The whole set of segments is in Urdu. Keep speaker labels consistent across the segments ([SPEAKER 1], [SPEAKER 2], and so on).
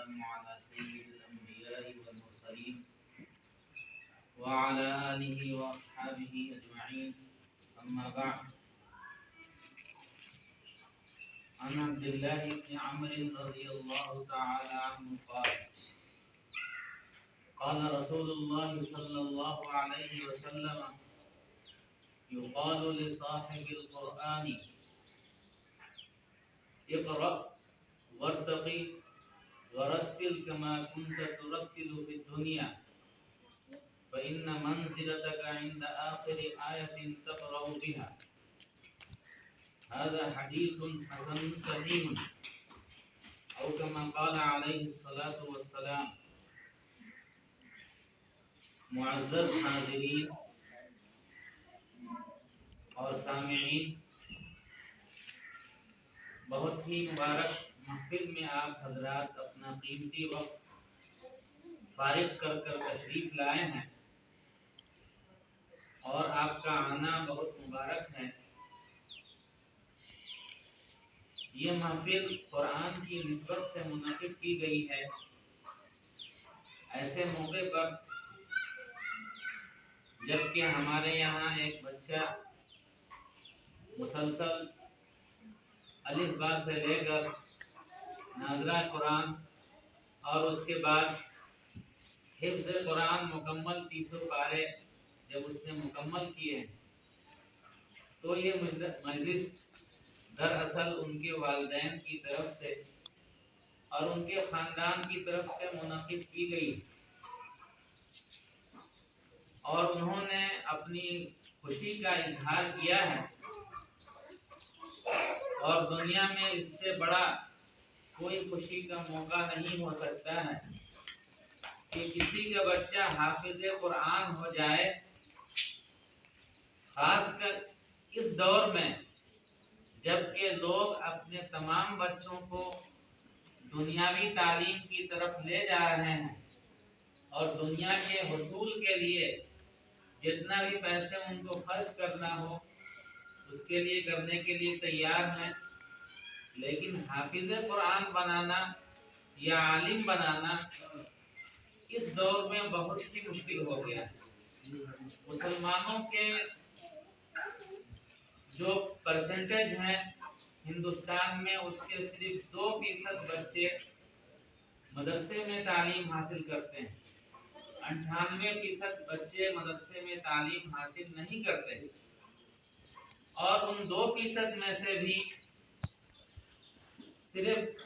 [SPEAKER 1] والسلام على سيد الأنبياء والمرسلين وعلى آله وأصحابه أجمعين. أما بعد، عن عبد الله بن عمرو رضي الله تعالى عنه قال رسول الله صلى الله عليه وسلم: يقال لصاحب القرآن اقرأ وارتقي ورتل كما كنت ترتل في الدنيا فإن منزلتك عند آخر آية تقرأ بها. هذا حديث حسن صحيح، أو كما قال عليه الصلاة والسلام. معزز حاضرین اور سامعین، بہت ہی مبارک محفل میں آپ حضرات اپنا قیمتی وقت فارغ کر تشریف لائے ہیں اور آپ کا آنا بہت مبارک ہے۔ یہ محفل قرآن کی نسبت سے منعقد کی گئی ہے۔ ایسے موقع پر جبکہ ہمارے یہاں ایک بچہ مسلسل الف با سے لے کر ناظرہ قرآن اور اس کے بعد حفظ قرآن مکمل 30 پارے جب اس نے مکمل کیے تو یہ مجلس دراصل ان کے والدین کی طرف سے اور ان کے خاندان کی طرف سے منعقد کی گئی، اور انہوں نے اپنی خوشی کا اظہار کیا ہے، اور دنیا میں اس سے بڑا کوئی خوشی کا موقع نہیں ہو سکتا ہے کہ کسی کا بچہ حافظ قرآن ہو جائے، خاص کر اس دور میں جبکہ لوگ اپنے تمام بچوں کو دنیاوی تعلیم کی طرف لے جا رہے ہیں اور دنیا کے حصول کے لیے جتنا بھی پیسے ان کو خرچ کرنا ہو اس کے لیے کرنے کے لیے تیار ہیں، لیکن حافظ قرآن بنانا یا عالم بنانا اس دور میں بہت ہی مشکل ہو گیا ہے۔ مسلمانوں کے جو پرسنٹیج ہیں ہندوستان میں، اس کے صرف 2% بچے مدرسے میں تعلیم حاصل کرتے ہیں، 98% بچے مدرسے میں تعلیم حاصل نہیں کرتے، اور ان 2% میں سے بھی صرف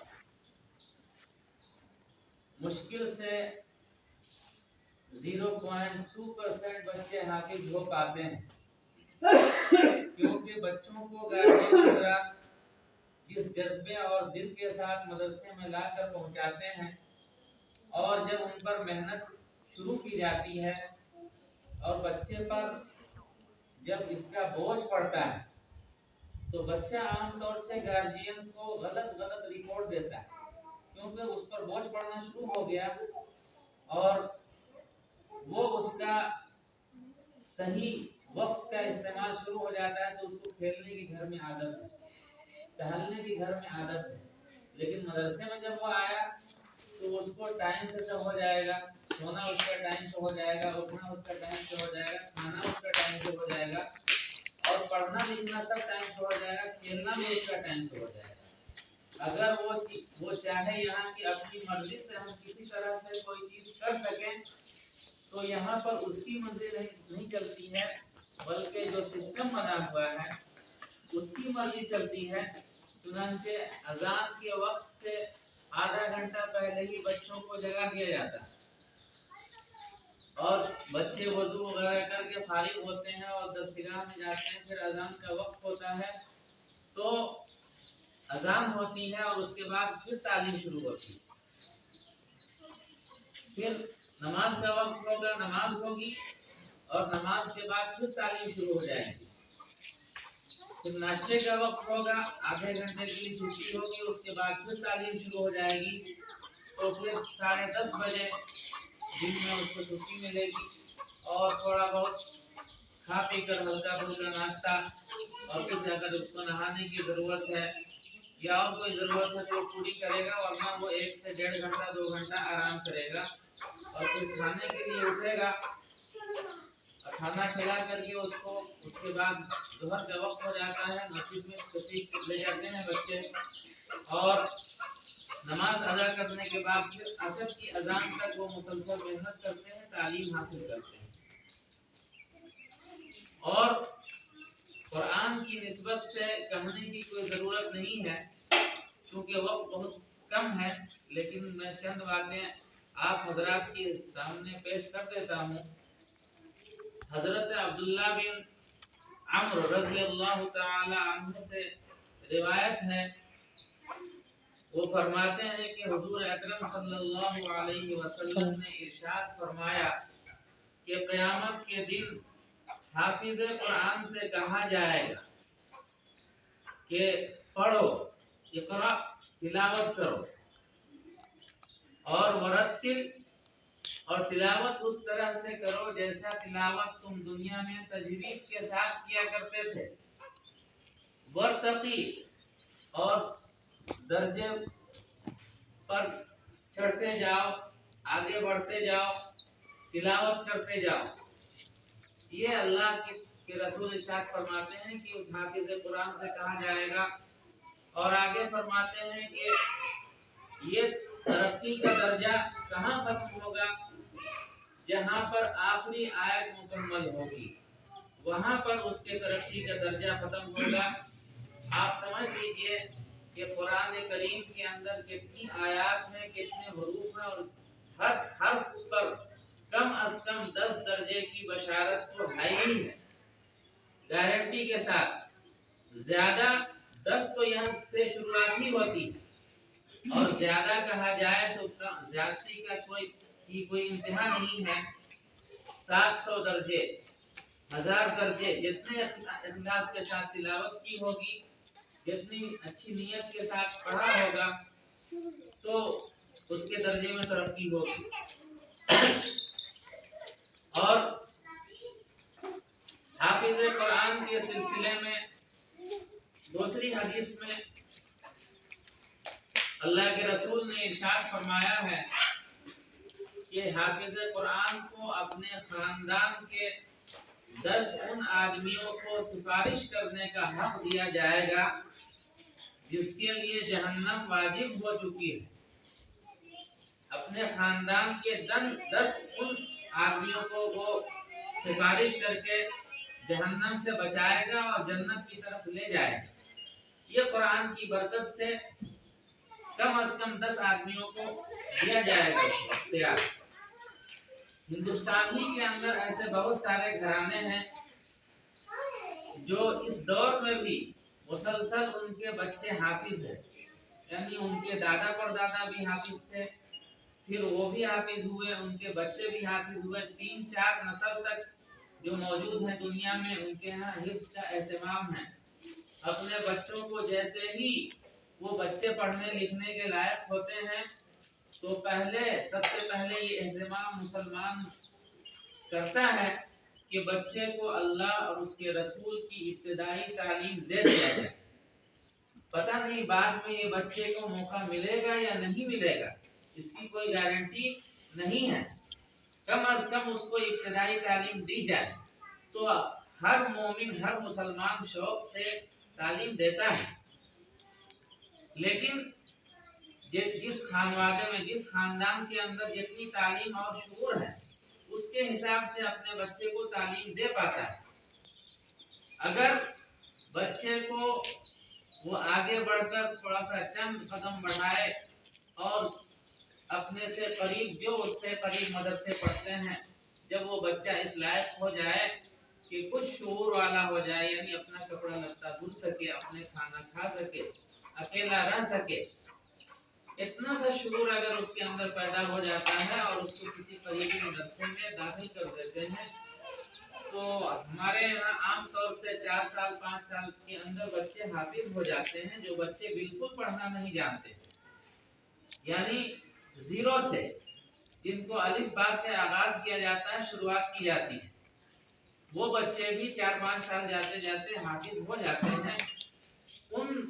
[SPEAKER 1] مشکل سے 0.2% بچے حافظ ہو پاتے ہیں، کیونکہ بچوں کو گارجین حضرات جس جذبے اور دل کے ساتھ مدرسے میں لا کر پہنچاتے ہیں، اور جب ان پر محنت شروع کی جاتی ہے اور بچے پر جب اس کا بوجھ پڑتا ہے تو بچہ عام طور سے گارجین کو غلط رپورٹ دیتا ہے، کیونکہ اس پر بوجھ پڑنا شروع ہو گیا اور وہ اس کا صحیح وقت کا استعمال شروع ہو جاتا ہے، تو اس کو کھیلنے کی گھر میں عادت ہے، ٹہلنے کی گھر میں عادت ہے، لیکن مدرسے میں جب وہ آیا تو اس کو ٹائم سے سب ہو جائے گا، سونا اس کا ٹائم سے ہو جائے گا، اٹھنا اس کا ٹائم سے ہو جائے گا، کھانا اس کا ٹائم سے ہو جائے گا، اور پڑھنا لکھنا سب ٹائم سے ہو جائے گا، کھیلنا بھی اس کا ٹائم سے ہو جائے گا۔ اگر وہ چاہے یہاں کی اپنی مرضی سے ہم کسی طرح سے کوئی چیز کر سکیں تو یہاں پر اس کی مرضی نہیں چلتی ہے، بلکہ جو سسٹم بنا ہوا ہے اس کی مرضی چلتی ہے۔ چنانچہ اذان کے وقت سے آدھا گھنٹہ پہلے ہی بچوں کو جگا دیا جاتا ہے، اور بچے وضو وغیرہ کر کے فارغ ہوتے ہیں اور درسگاہ میں جاتے ہیں، پھر اذان کا وقت ہوتا ہے تو اذان ہوتی ہے اور اس کے بعد پھر تعلیم شروع ہوتی ہے، پھر نماز کا وقت ہوگا، نماز ہوگی، اور نماز کے بعد پھر تعلیم شروع ہو جائے گی، پھر ناشتے کا وقت ہوگا، آدھے گھنٹے کے لیے چھٹی ہوگی، اس کے بعد پھر تعلیم شروع ہو جائے گی، تو پھر 10:30 بجے دن میں اس کو چھٹی ملے گی، اور تھوڑا بہت کھا پی کر ہلکا پھلکا ناشتہ، اور پھر جا کر اس کو نہانے کی ضرورت ہے، یا اور کوئی ضرورت ہے تو پوری کرے گا، ورنہ وہ 1 سے 1.5 گھنٹہ 2 گھنٹہ آرام کرے گا اور پھر کھانے کے لیے اٹھے گا اور کھانا کھلا کر کے اس کے بعد ظہر کا وقت ہو جاتا ہے، مسجد میں تشریف لے جاتے ہیں بچے اور نماز ادا کرنے کے بعد پھر عصر کی اذان تک وہ مسلسل محنت کرتے ہیں، تعلیم حاصل کرتے ہیں۔ اور قرآن کی نسبت سے کہنے کی کوئی ضرورت نہیں ہے کیونکہ وقت بہت کم ہے، لیکن میں چند باتیں آپ حضرات کے سامنے پیش کر دیتا ہوں۔ حضرت عبداللہ بن عمرو رضی اللہ تعالی عنہ سے روایت ہے، وہ فرماتے ہیں کہ حضور اکرم صلی اللہ علیہ وسلم نے ارشاد فرمایا کہ قیامت کے دن حافظ قرآن سے کہا جائے گا کہ پڑھو، اقرا، تلاوت کرو، اور ورتل، اور تلاوت اس طرح سے کرو جیسا تلاوت تم دنیا میں تجوید کے ساتھ کیا کرتے تھے، ورتقی، اور درجے پر چڑھتے جاؤ، آگے بڑھتے جاؤ، تلاوت کرتے جاؤ۔ یہ اللہ کے رسول ارشاد فرماتے ہیں کہ اس حافظ قرآن سے کہا جائے گا، اور آگے فرماتے ہیں کہ یہ ترقی کا درجہ کہاں ختم ہوگا؟ جہاں پر آخری آیت مکمل ہوگی وہاں پر اس کے ترقی کا درجہ ختم ہوگا۔ آپ سمجھ لیجئے کہ قرآن کریم کے اندر کتنی آیات ہیں، کتنے حروف ہیں، اور ہر حرف پر کم از کم 10 درجے کی بشارت تو ہے ہی ہے، گارنٹی کے ساتھ۔ زیادہ 10 تو یہاں سے شروعات ہی ہوتی ہے، اور زیادہ کہا جائے تو زیادتی کا کوئی انتہا نہیں ہے۔ 700 درجے، 1000 درجے، جتنے اخلاص کے ساتھ تلاوت کی ہوگی، جتنی اچھی نیت کے ساتھ پڑھا ہوگا، تو اس کے درجے میں ترقی ہوگی۔ اور حافظ قرآن کے سلسلے میں دوسری حدیث میں اللہ کے رسول نے ارشاد فرمایا ہے کہ حافظ قرآن کو اپنے خاندان کے 10 ان آدمیوں کو سفارش کرنے کا حق دیا جائے گا جس کے لیے جہنم واجب ہو چکی ہے۔ اپنے خاندان کے 10 ان آدمیوں کو وہ سفارش کر کے جہنم سے بچائے گا اور جنت کی طرف لے جائے گا۔ یہ قرآن کی برکت سے کم از کم 10 آدمیوں کو دیا جائے گا اختیار۔ ہندوستان ہی کے اندر ایسے بہت سارے گھرانے ہیں جو اس دور میں بھی مسلسل ان کے بچے حافظ ہیں، یعنی ان کے دادا پردادا بھی حافظ تھے، پھر وہ بھی حافظ ہوئے، ان کے بچے بھی حافظ ہوئے، 3-4 نسل تک جو موجود ہیں دنیا میں، ان کے ہاں حفظ کا اہتمام ہے۔ اپنے بچوں کو جیسے ہی وہ بچے پڑھنے لکھنے کے لائق ہوتے ہیں تو سب سے پہلے یہ اہتمام مسلمان کرتا ہے کہ بچے کو اللہ اور اس کے رسول کی ابتدائی تعلیم دے دیا جائے۔ پتہ نہیں بعد میں یہ بچے کو موقع ملے گا یا نہیں ملے گا، اس کی کوئی گارنٹی نہیں ہے۔ کم از کم اس کو ابتدائی تعلیم دی جائے تو ہر مومن، ہر مسلمان شوق سے تعلیم دیتا ہے۔ لیکن جس خانوادے میں، جس خاندان کے اندر جتنی تعلیم اور شعور ہے، اس کے حساب سے اپنے بچے کو تعلیم دے پاتا ہے۔ اگر بچے کو وہ آگے بڑھ کر تھوڑا سا چند قدم بڑھائے اور اپنے سے قریب، جو اس سے قریب مدرسے پڑھتے ہیں، جب وہ بچہ اس لائق ہو جائے کہ کچھ شعور والا ہو جائے، یعنی اپنا کپڑا لتا دھل سکے، اپنے کھانا کھا سکے، اکیلا رہ سکے، اتنا سا شعور اگر اس کے اندر پیدا ہو جاتا ہے اور اس کو کسی قریبی مدرسے میں داخل کر دیتے ہیں، تو ہمارے یہاں عام طور سے 4 سال 5 سال کے اندر بچے حافظ ہو جاتے ہیں، جو بچے بالکل پڑھنا نہیں جانتے، یعنی 0 سے، جن کو الف با سے آغاز کیا جاتا ہے، شروعات کی جاتی ہے، وہ بچے بھی 4-5 سال جاتے جاتے حافظ ہو جاتے ہیں۔ ان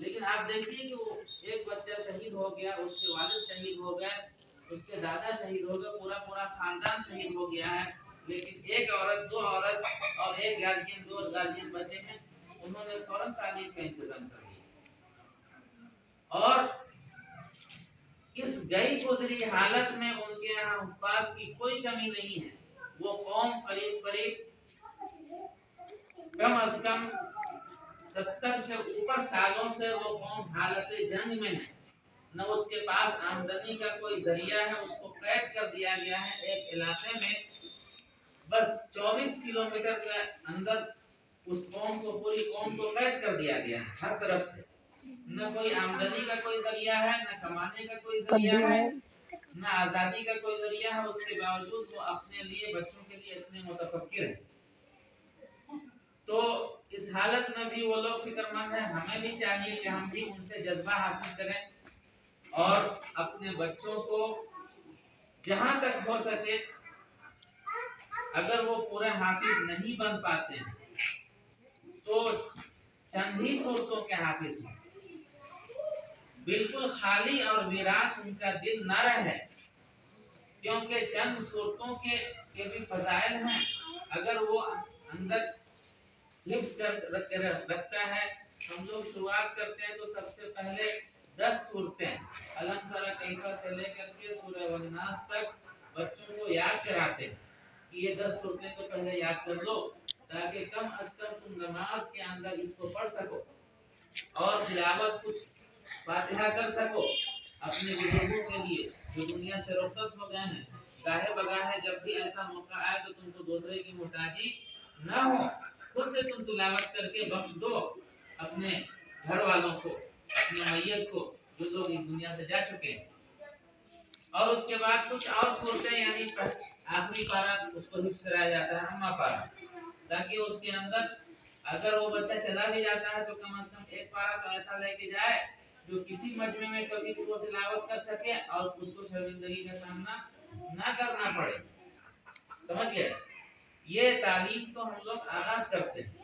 [SPEAKER 1] لیکن آپ دیکھیے کہ وہ ایک بچہ شہید ہو گیا، اس کے والد شہید ہو گئے، اس کے دادا شہید ہو گئے، پورا خاندان شہید ہو گیا ہے، لیکن ایک عورت، دو عورت اور ایک گارجین، دو گارجین بچے ہیں، انہوں نے فوراً تعلیم کا انتظام کر دیا۔ اور اس گئی گزری حالت میں ان کے یہاں حفاظ کی کوئی کمی نہیں ہے۔ وہ قوم قریب کم از کم 70 سے اوپر سالوں سے وہ قوم حالت جنگ میں ہے، نہ اس کے پاس آمدنی کا کوئی ذریعہ ہے، اس کو قید کر دیا گیا ہے ایک علاقے میں، بس 24 کلومیٹر کے اندر اس قوم کو، پوری قوم کو قید کر دیا گیا ہے ہر طرف سے، نہ کوئی آمدنی کا کوئی ذریعہ ہے، نہ کمانے کا کوئی ذریعہ ہے، نہ آزادی کا کوئی ذریعہ ہے، اس کے باوجود وہ اپنے لیے، بچوں کے لیے اتنے متفکر ہیں۔ تو اس حالت میں بھی وہ لوگ فکر مند ہیں۔ ہمیں بھی چاہیے کہ ہم بھی ان سے جذبہ حاصل کریں اور اپنے بچوں کو جہاں تک ہو سکے، اگر وہ پورے حافظ نہیں بن پاتے ہیں تو چند ہی صورتوں کے حافظ ہوں، بالکل خالی اور ویران ان کا دل نہ رہے، کیونکہ چند صورتوں کے بھی فضائل ہیں۔ اگر وہ اندر حفظ رکھتا ہے، ہم لوگ شروعات کرتے ہیں تو سب سے پہلے 10 صورتیں الم تر کیف سے لے کر کے سورہ والناس تک بچوں کو یاد کراتے ہیں کہ یہ 10 صورتیں تو پہلے یاد کر لو، تاکہ کم از کم تم نماز کے اندر اس کو پڑھ سکو اور تلاوت کچھ فاتحہ کر سکو اپنے بزرگوں کے لیے جو دنیا سے رخصت ہو گئے ہیں۔ گاہے بگاہے جب بھی ایسا موقع آئے تو تم کو دوسرے کی محتاجی نہ ہو، خود سے تم تلاوت کر کے بخش دو اپنے گھر والوں کو، اپنے میت کو، جو لوگ اس دنیا سے جا چکے ہیں۔ اور اس کے بعد کچھ اور صورتیں، یعنی آخری پارہ اس کو حفظ کرایا جاتا ہے، اما پارہ، تاکہ اس کے اندر اگر وہ بچہ چلا بھی جاتا ہے تو کم از کم ایک پارہ تو ایسا لے کے جائے جو کسی مجمع میں کبھی بھی وہ تلاوت کر سکے اور اس کو شرمندگی کا سامنا نہ کرنا پڑے۔ سمجھ گئے؟ یہ تعلیم تو ہم لوگ آغاز کرتے ہیں۔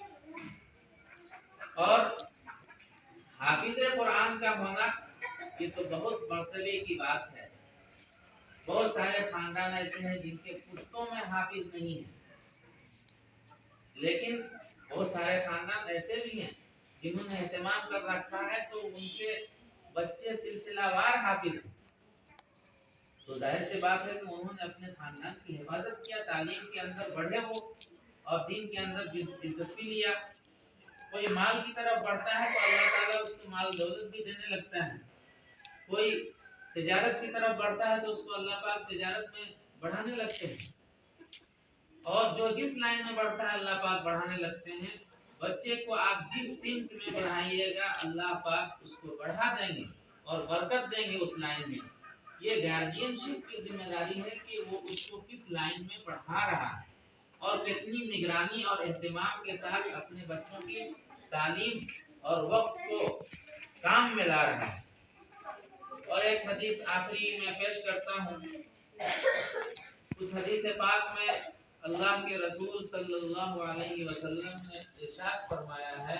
[SPEAKER 1] اور حافظ قرآن کا ہونا یہ تو بہت مرتبے کی بات ہے۔ بہت سارے خاندان ایسے ہیں جن کے پشتوں میں حافظ نہیں ہے، لیکن بہت سارے خاندان ایسے بھی ہیں جنہوں نے اہتمام کر رکھا ہے تو ان کے بچے سلسلہ وار حافظ ہیں۔ تو ظاہر سی بات ہے کہ انہوں نے اپنے خاندان کی حفاظت کیا، تعلیم کے اندر بڑھے وہ اور دین کے اندر دلچسپی لیا۔ کوئی مال کی طرف بڑھتا ہے تو اللہ تعالیٰ اس کو مال دولت بھی دینے لگتا ہے، کوئی تجارت کی طرف بڑھتا ہے تو اس کو اللہ پاک تجارت میں بڑھانے لگتے ہیں، اور جو جس لائن میں بڑھتا ہے اللہ پاک بڑھانے لگتے ہیں۔ بچے کو آپ جس سمت میں بڑھائیے گا اللہ پاک اس کو بڑھا دیں گے اور برکت دیں گے اس لائن میں۔ یہ گارجین شپ کی ذمہ داری ہے کہ وہ اس کو کس لائن میں پڑھا رہا ہے اور کتنی نگرانی اور اہتمام کے ساتھ اپنے بچوں کی تعلیم اور وقت کو کام میں لا رہا ہے۔ اور ایک حدیث آخری میں پیش کرتا ہوں۔ اس حدیث پاک میں اللہ کے رسول صلی اللہ علیہ وسلم نے ارشاد فرمایا ہے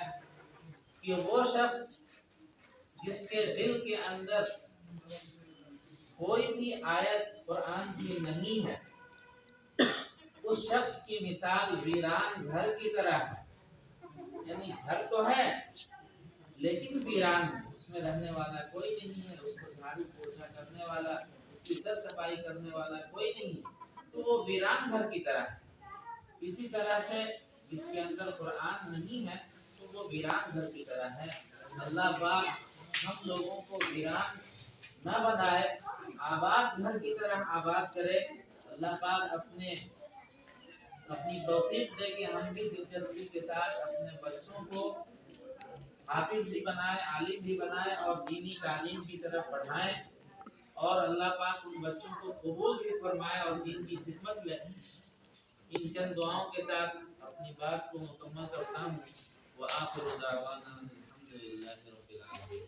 [SPEAKER 1] کہ وہ شخص جس کے دل کے اندر کوئی بھی آیت قرآن کی نہیں ہے، اس شخص کی مثال ویران گھر کی طرح ہے۔ یعنی گھر تو ہے لیکن ویران ہے، اس میں رہنے والا کوئی نہیں ہے، اس کو جھاڑو پوچھا کرنے والا، اس کی صاف صفائی کرنے والا کوئی نہیں ہے، تو وہ ویران گھر کی طرح ہے۔ اسی طرح سے جس کے اندر قرآن نہیں ہے تو وہ ویران گھر کی طرح ہے۔ اللہ پاک ہم لوگوں کو ویران نہ بنائے، آباد گھر کی طرح آباد کرے۔ اللہ پاک اپنی توفیق دے کہ ہم بھی دلچسپی کے ساتھ اپنے بچوں کو حافظ بھی بنائے، عالم بھی بنائے اور دینی تعلیم کی طرف بڑھائیں، اور اللہ پاک ان بچوں کو قبول بھی فرمائے اور دین کی خدمت میں۔ ان چند دعاؤں کے ساتھ اپنی بات کو مکمل کرتا ہوں۔ وآخر دعوانا الحمدللہ رب العالمین۔